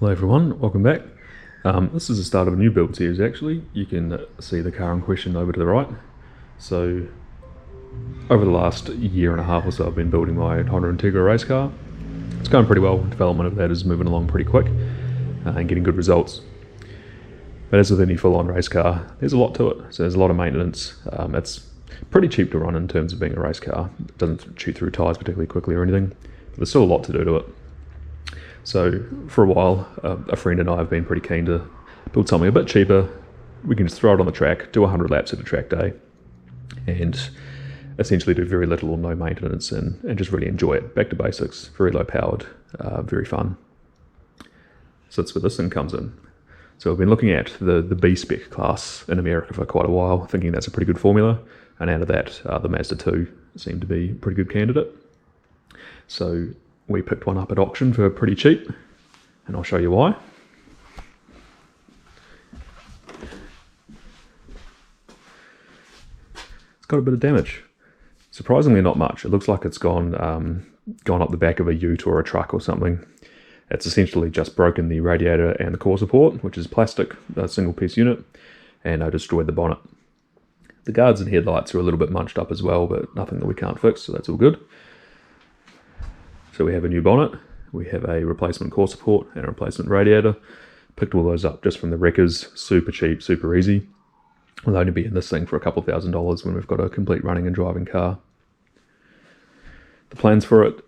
Hello everyone, welcome back. This is the start of a new build series actually. You can see the car in question over to the right. So over the last year and a half or so I've been building my Honda Integra race car. It's going pretty well, development of that is moving along pretty quick and getting good results. But as with any full-on race car, there's a lot to it. So there's a lot of maintenance. It's pretty cheap to run in terms of being a race car. It doesn't chew through tyres particularly quickly or anything, but there's still a lot to do to it. So for a while, a friend and I have been pretty keen to build something a bit cheaper. We can just throw it on the track, do 100 laps at a track day, and essentially do very little or no maintenance and just really enjoy it. Back to basics, very low powered, very fun. So that's where this thing comes in. So I've been looking at the B spec class in America for quite a while, thinking that's a pretty good formula, and out of that, the Mazda 2 seemed to be a pretty good candidate. So we picked one up at auction for pretty cheap, and I'll show you why. It's got a bit of damage. Surprisingly not much. It looks like it's gone up the back of a ute or a truck or something. It's essentially just broken the radiator and the core support, which is plastic, a single piece unit, and I destroyed the bonnet. The guards and headlights are a little bit munched up as well, but nothing that we can't fix, so that's all good. So we have a new bonnet, we have a replacement core support and a replacement radiator. Picked all those up just from the wreckers, super cheap, super easy. We'll only be in this thing for a couple $1,000s when we've got a complete running and driving car. The plans for it,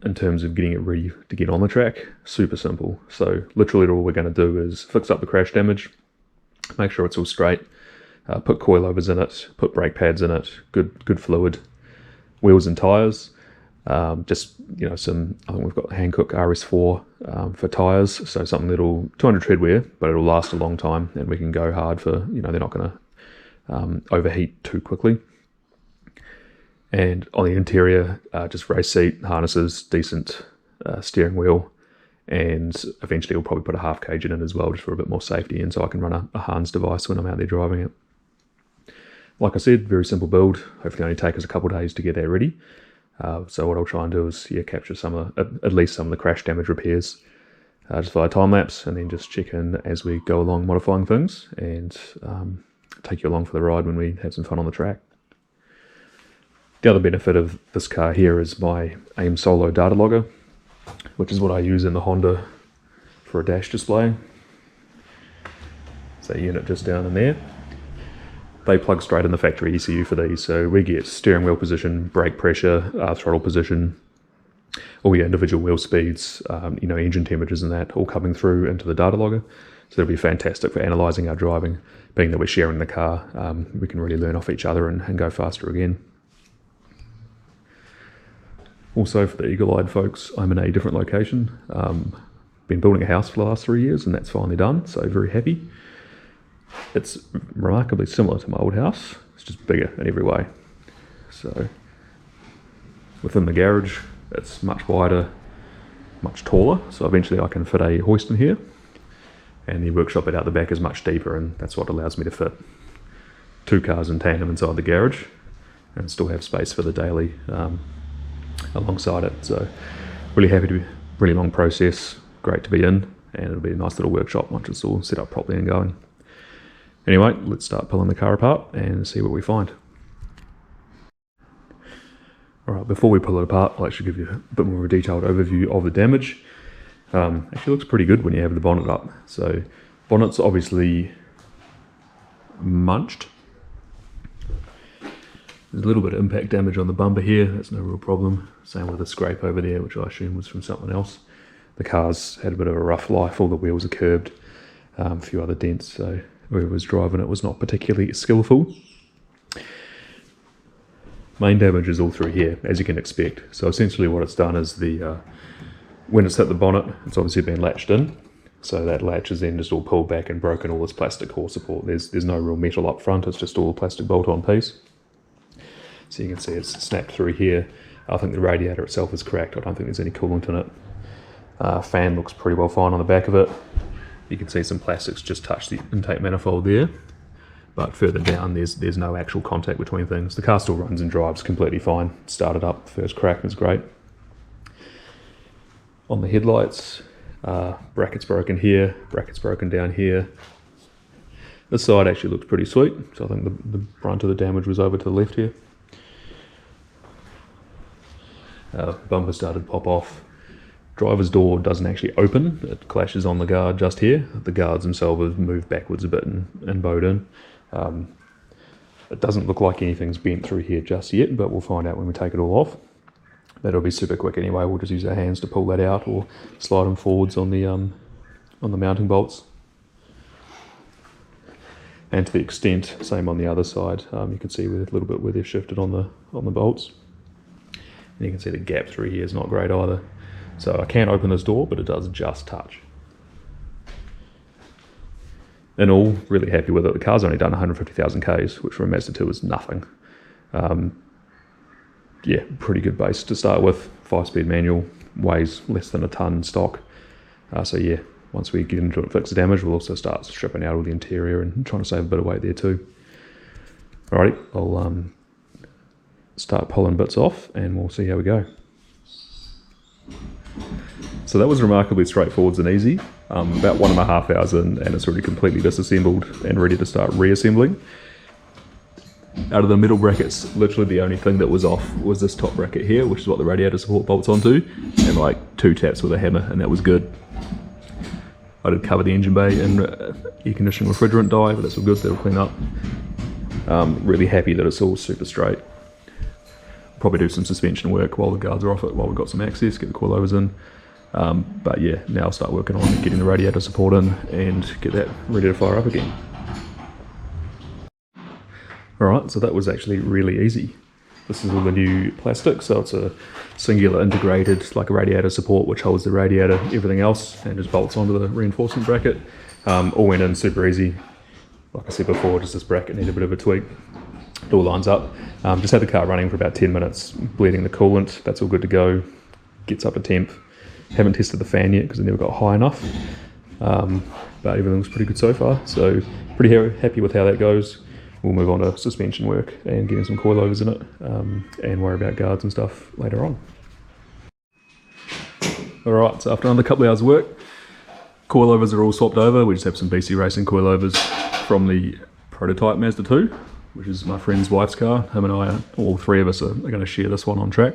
in terms of getting it ready to get on the track, super simple. So literally all we're going to do is fix up the crash damage, make sure it's all straight, put coilovers in it, put brake pads in it, good fluid, wheels and tyres. Just, you know, I think we've got Hankook RS4 for tyres, so something that'll 200 tread wear, but it'll last a long time, and we can go hard for, you know, they're not going to overheat too quickly. And on the interior, just race seat, harnesses, decent steering wheel, and eventually we'll probably put a half cage in it as well, just for a bit more safety, and so I can run a Hans device when I'm out there driving it. Like I said, very simple build. Hopefully only take us a couple of days to get that ready. So what I'll try and do is capture at least some of the crash damage repairs just via time lapse, and then just check in as we go along modifying things, and take you along for the ride when we have some fun on the track. The other benefit of this car here is my AIM Solo data logger, which is what I use in the Honda for a dash display. It's that unit just down in there. They plug straight in the factory ECU for these, so we get steering wheel position, brake pressure, throttle position, all your individual wheel speeds, you know, engine temperatures and that, all coming through into the data logger. So it'll be fantastic for analysing our driving, being that we're sharing the car. We can really learn off each other and go faster again. Also, for the eagle-eyed folks, I'm in a different location. Been building a house for the last 3 years, and that's finally done, so very happy. It's remarkably similar to my old house, it's just bigger in every way. So within the garage, it's much wider, much taller, so eventually I can fit a hoist in here, and the workshop bit out the back is much deeper, and that's what allows me to fit 2 cars in tandem inside the garage and still have space for the daily alongside it. So really happy to be, really long process, great to be in, and it'll be a nice little workshop once it's all set up properly and going. Anyway, let's start pulling the car apart and see what we find. Alright, before we pull it apart, I'll actually give you a bit more of a detailed overview of the damage. Actually looks pretty good when you have the bonnet up. So, bonnet's obviously munched. There's a little bit of impact damage on the bumper here, that's no real problem. Same with the scrape over there, which I assume was from something else. The car's had a bit of a rough life, all the wheels are curved, a few other dents, so whoever was driving it was not particularly skillful. Main damage is all through here, as you can expect. So essentially what it's done is when it's hit the bonnet, it's obviously been latched in. So that latch is then just all pulled back and broken all this plastic core support. There's no real metal up front, it's just all a plastic bolt-on piece. So you can see it's snapped through here. I think the radiator itself is cracked, I don't think there's any coolant in it. Fan looks pretty well fine on the back of it. You can see some plastics just touch the intake manifold there, but further down there's no actual contact between things. The car still runs and drives completely fine. Started up, first crack is great. On the headlights, Brackets broken here, brackets broken down here. This side actually looks pretty sweet, so I think the brunt of the damage was over to the left here. Bumper started to pop off. Driver's door doesn't actually open, it clashes on the guard just here. The guards themselves have moved backwards a bit and bowed in. It doesn't look like anything's bent through here just yet, but we'll find out when we take it all off. That'll be super quick anyway. We'll just use our hands to pull that out or slide them forwards on the mounting bolts. And to the extent, same on the other side, you can see with a little bit where they've shifted on the bolts. And you can see the gap through here is not great either. So I can open this door, but it does just touch. In all, really happy with it. The car's only done 150,000 Ks, which for a Mazda 2 is nothing. Yeah, pretty good base to start with. 5-speed manual, weighs less than a ton stock. So yeah, once we get into it and fix the damage, we'll also start stripping out all the interior and trying to save a bit of weight there too. Alrighty, I'll start pulling bits off and we'll see how we go. So that was remarkably straightforward and easy. About 1.5 hours in and it's already completely disassembled and ready to start reassembling. Out of the middle brackets, literally the only thing that was off was this top bracket here, which is what the radiator support bolts onto, and like 2 taps with a hammer, and that was good. I did cover the engine bay in air conditioning refrigerant dye, but that's all good, that'll clean up. Really happy that it's all super straight. Probably do some suspension work while the guards are off it, while we've got some access, get the coilovers in. But yeah, now I'll start working on getting the radiator support in and get that ready to fire up again. Alright, so that was actually really easy. This is all the new plastic, so it's a singular integrated, like a radiator support, which holds the radiator, everything else, and just bolts onto the reinforcement bracket. All went in super easy. Like I said before, just this bracket needed a bit of a tweak. It all lines up. Just had the car running for about 10 minutes, bleeding the coolant, that's all good to go. Gets up a temp. Haven't tested the fan yet because it never got high enough. But everything looks pretty good so far, so pretty happy with how that goes. We'll move on to suspension work and getting some coilovers in it, and worry about guards and stuff later on. Alright, so after another couple of hours of work, coilovers are all swapped over. We just have some BC Racing coilovers from the prototype Mazda 2, which is my friend's wife's car. Him and I, all three of us are going to share this one on track.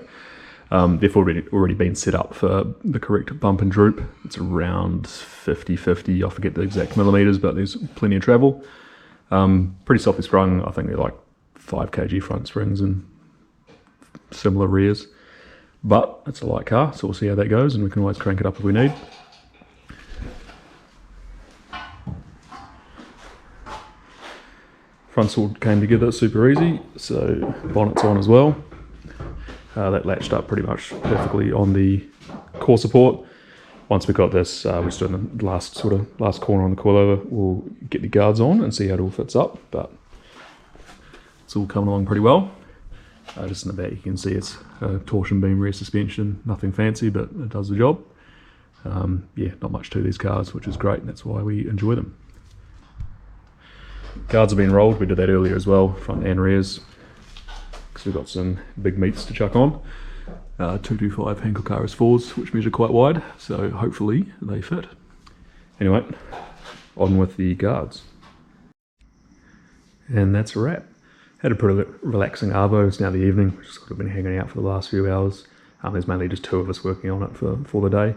They've already been set up for the correct bump and droop. It's around 50-50, I forget the exact millimeters, but there's plenty of travel. Pretty softly sprung. I think they're like 5 kg front springs and similar rears, but it's a light car, so we'll see how that goes, and we can always crank it up if we need. Fronts all came together super easy, so bonnet's on as well. That latched up pretty much perfectly on the core support. Once we got this, we're still in the last corner on the coilover. We'll get the guards on and see how it all fits up, but it's all coming along pretty well. Just in the back you can see it's a torsion beam rear suspension, nothing fancy, but it does the job. Yeah, not much to these cars, which is great, and that's why we enjoy them. Guards have been rolled, we did that earlier as well, front and rears, because we've got some big meats to chuck on. 225 Hankook RS4s, which measure quite wide, so hopefully they fit. Anyway, on with the guards. And that's a wrap. Had a pretty relaxing arvo. It's now the evening. We've just sort of been hanging out for the last few hours. There's mainly just 2 of us working on it for the day.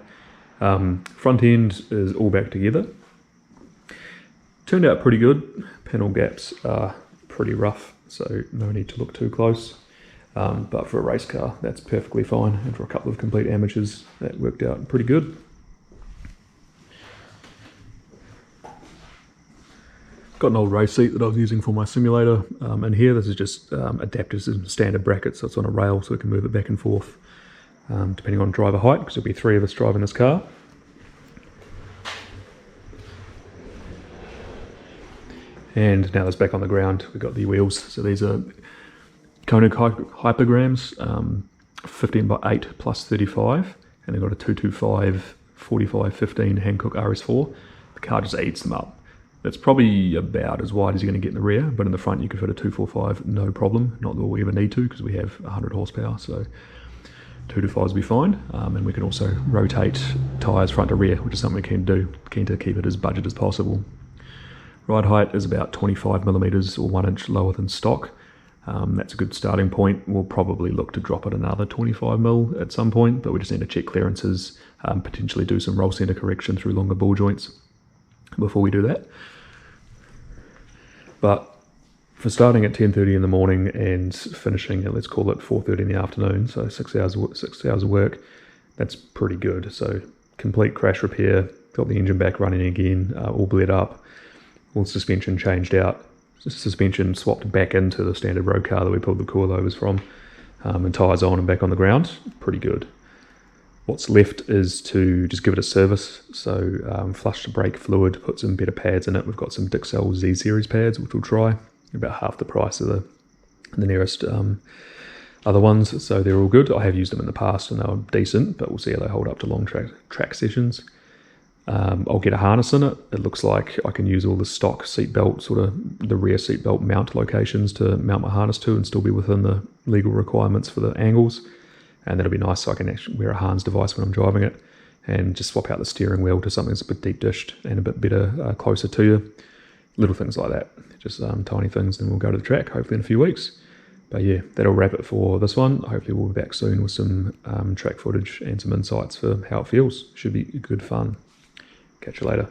Front end is all back together. Turned out pretty good. Panel gaps are pretty rough, so no need to look too close. But for a race car, that's perfectly fine, and for a couple of complete amateurs, that worked out pretty good. Got an old race seat that I was using for my simulator, and here this is just adapted to standard brackets, so it's on a rail so we can move it back and forth depending on driver height, because there'll be 3 of us driving this car. And now that's back on the ground, we've got the wheels, so these are Konig Hypergrams, 15 by 8 plus 35, and they've got a 225 45-15 Hankook RS4. The car just eats them up. That's probably about as wide as you're going to get in the rear, but in the front you could fit a 245 no problem. Not that we'll ever need to, because we have 100 horsepower. So 2 to 5 will be fine, and we can also rotate tyres front to rear, which is something we can do, keen to keep it as budget as possible. Ride height is about 25mm or 1 inch lower than stock. That's a good starting point. We'll probably look to drop it another 25mm at some point, but we just need to check clearances, potentially do some roll centre correction through longer ball joints before we do that. But for starting at 10:30 in the morning and finishing at, let's call it 4:30 in the afternoon, so 6 hours of work, that's pretty good. So complete crash repair, got the engine back running again, all bled up, all suspension changed out, suspension swapped back into the standard road car that we pulled the coilovers from, and tyres on and back on the ground. Pretty good. What's left is to just give it a service, so flush the brake fluid, put some better pads in it. We've got some Dixcel Z series pads, which we'll try, about half the price of the nearest other ones, so they're all good. I have used them in the past and they were decent, but we'll see how they hold up to long track sessions. I'll get a harness in it. It looks like I can use all the stock seatbelt, sort of the rear seatbelt mount locations to mount my harness to and still be within the legal requirements for the angles. And that'll be nice, so I can actually wear a Hans device when I'm driving it and just swap out the steering wheel to something that's a bit deep dished and a bit better, closer to you. Little things like that, just tiny things, then we'll go to the track, hopefully in a few weeks. But yeah, that'll wrap it for this one. Hopefully we'll be back soon with some track footage and some insights for how it feels. Should be good fun. Catch you later.